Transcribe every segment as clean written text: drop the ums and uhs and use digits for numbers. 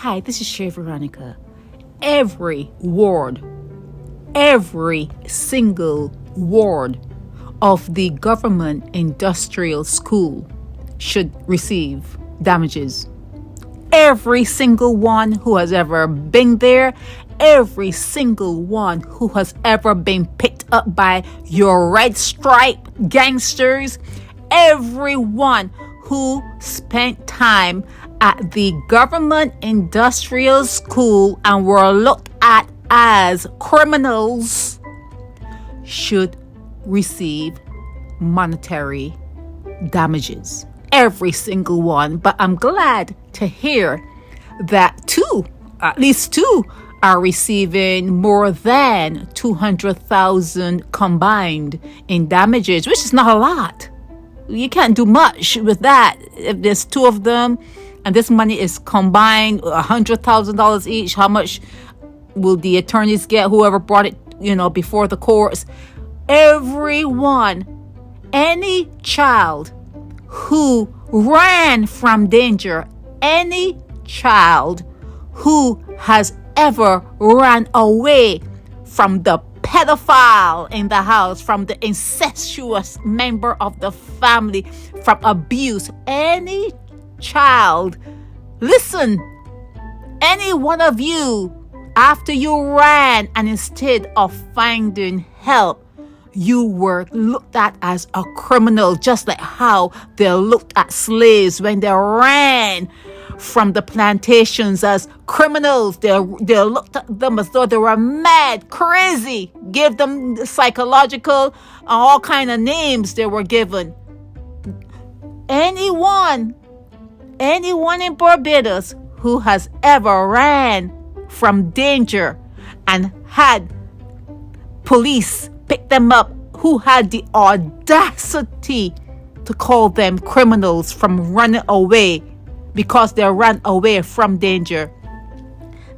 Hi, this is Shay Veronica. Every ward, every single ward of the government industrial school should receive damages. Every single one who has ever been there, every single one who has ever been picked up by your red stripe gangsters, everyone who spent time at the government industrial school and were looked at as criminals should receive monetary damages. Every single one. But I'm glad to hear that at least two, are receiving more than 200,000 combined in damages, which is not a lot. You can't do much with that. If there's two of them and this money is combined, $100,000 each, how much will the attorneys get, whoever brought it, before the courts? Everyone, any child who ran from danger, any child who has ever ran away from the pedophile in the house, from the incestuous member of the family, from abuse, any child, listen, any one of you, after you ran and instead of finding help, you were looked at as a criminal, just like how they looked at slaves when they ran from the plantations as criminals. They looked at them as though they were mad, crazy, gave them psychological, all kind of names they were given. Anyone in Barbados who has ever ran from danger and had police pick them up, who had the audacity to call them criminals from running away because they ran away from danger,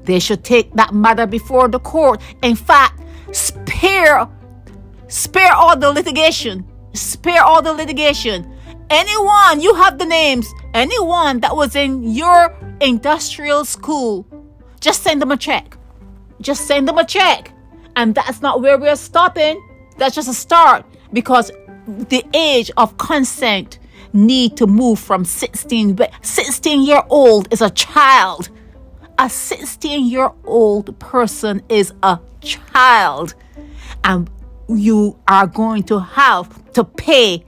they should take that matter before the court. In fact, spare all the litigation. Spare all the litigation. Anyone, you have the names, anyone that was in your industrial school, just send them a check. Just send them a check. And that's not where we're stopping. That's just a start, because the age of consent need to move from 16. 16-year-old is a child. A 16-year-old person is a child. And you are going to have to pay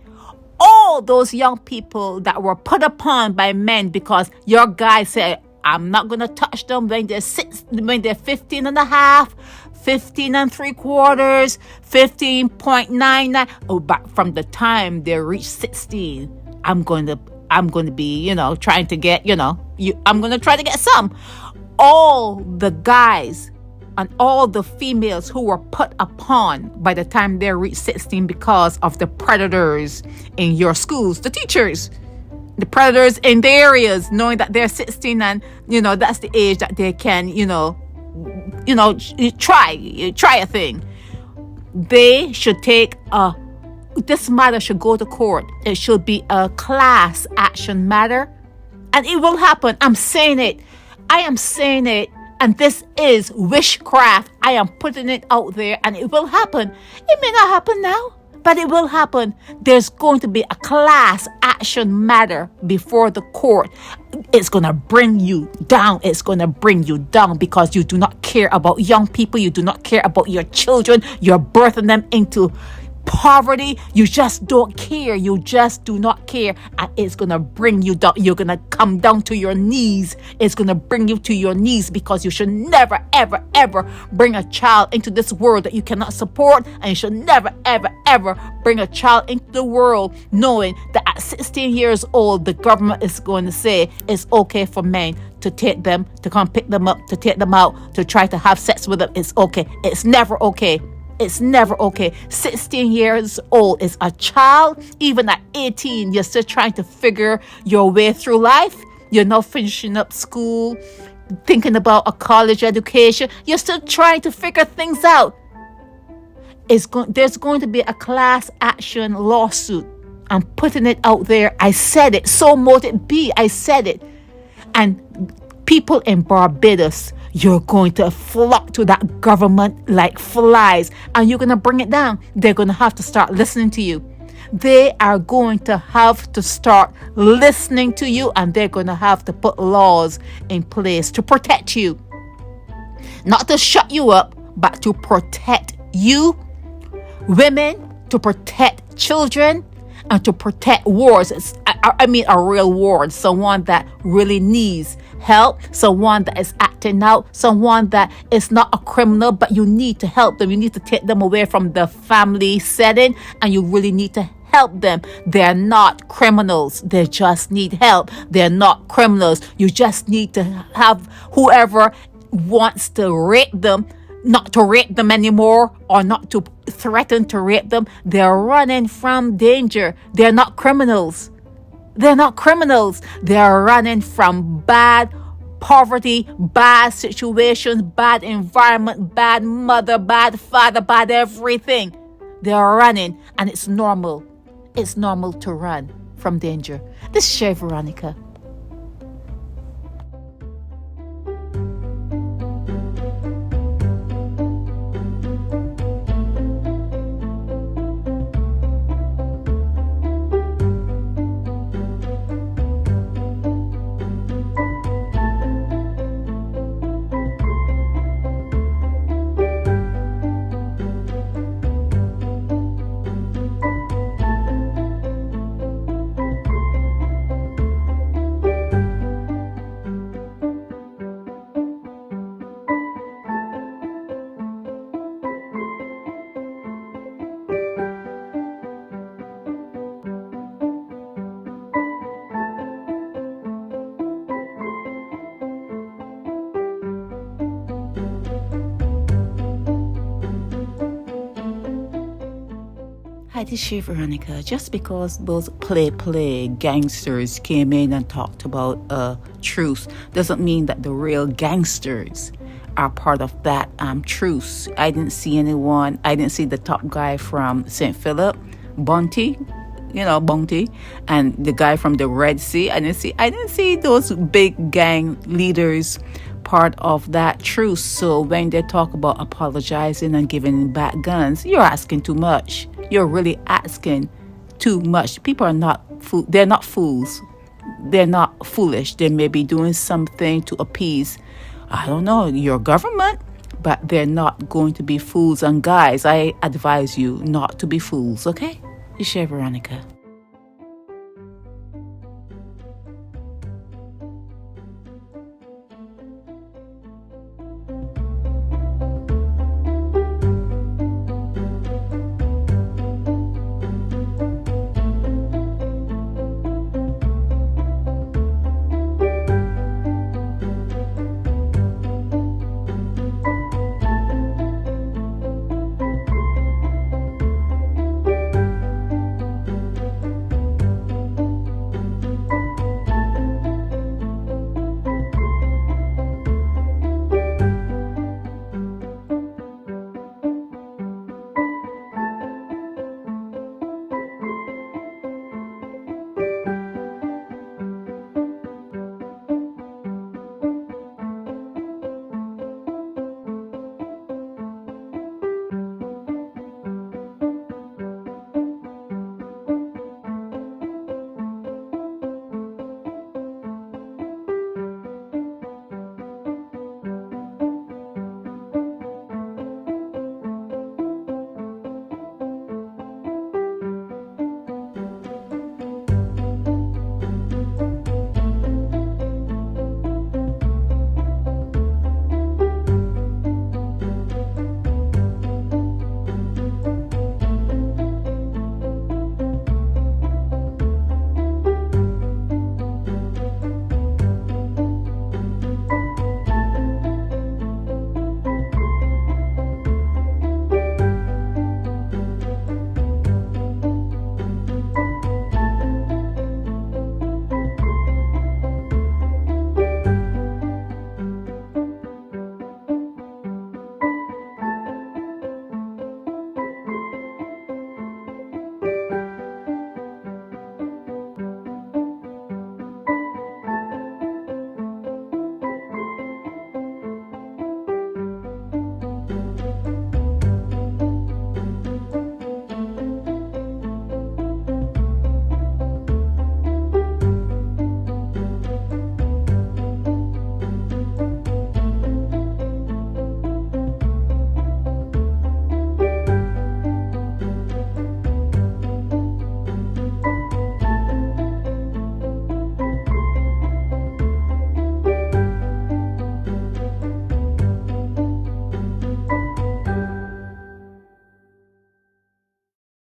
all those young people that were put upon by men because your guy said, I'm not going to touch them when they're 15 and a half, 15 and 3/4, 15.99. Oh, but from the time they reach 16, I'm going to be, trying to get, I'm going to try to get some. All the guys and all the females who were put upon by the time they reach 16 because of the predators in your schools, the teachers, the predators in the areas, knowing that they're 16 and, that's the age that they can, try a thing. They should take this matter should go to court. It should be a class action matter. And it will happen. I'm saying it. I am saying it. And this is witchcraft. I am putting it out there and it will happen. It may not happen now, but it will happen. There's going to be a class action matter before the court. It's going to bring you down. It's going to bring you down because you do not care about young people. You do not care about your children. You're birthing them into poverty. You just don't care. You just do not care. And it's going to bring you down. You're going to come down to your knees. It's going to bring you to your knees because you should never, ever, ever bring a child into this world that you cannot support. And you should never, ever, ever bring a child into the world knowing that at 16 years old, the government is going to say it's okay for men to take them, to come pick them up, to take them out, to try to have sex with them. It's okay. It's never okay. It's never okay. 16 years old is a child. Even at 18, you're still trying to figure your way through life. You're not finishing up school, thinking about a college education. You're still trying to figure things out. There's going to be a class action lawsuit. I'm putting it out there. I said it. So mote it be. I said it. And People in Barbados, you're going to flock to that government like flies, and you're going to bring it down. They're going to have to start listening to you. They are going to have to start listening to you, and they're going to have to put laws in place to protect you. Not to shut you up, but to protect you, women, to protect children, and to protect wards. I mean a real ward, someone that really needs help, someone that is acting out, someone that is not a criminal, but you need to help them. You need to take them away from the family setting, and you really need to help them. They're not criminals. They just need help. They're not criminals. You just need to have whoever wants to rape them, not to rape them anymore, or not to threaten to rape them. They're running from danger. They're not criminals. They're not criminals. They're running from bad poverty, bad situations, bad environment, bad mother, bad father, bad everything. They're running, and it's normal. It's normal to run from danger. This is Shay Veronica. Hi, this is Shay Veronica. Just because those play gangsters came in and talked about truce doesn't mean that the real gangsters are part of that truce. I didn't see anyone. I didn't see the top guy from St. Philip, Bunty, and the guy from the Red Sea. I didn't see those big gang leaders part of that truce. So when they talk about apologizing and giving back guns, you're asking too much. You're really asking too much. People are not they're not fools. They're not foolish. They may be doing something to appease, I don't know, your government, but they're not going to be fools. And guys, I advise you not to be fools, okay? It's Shay Veronica.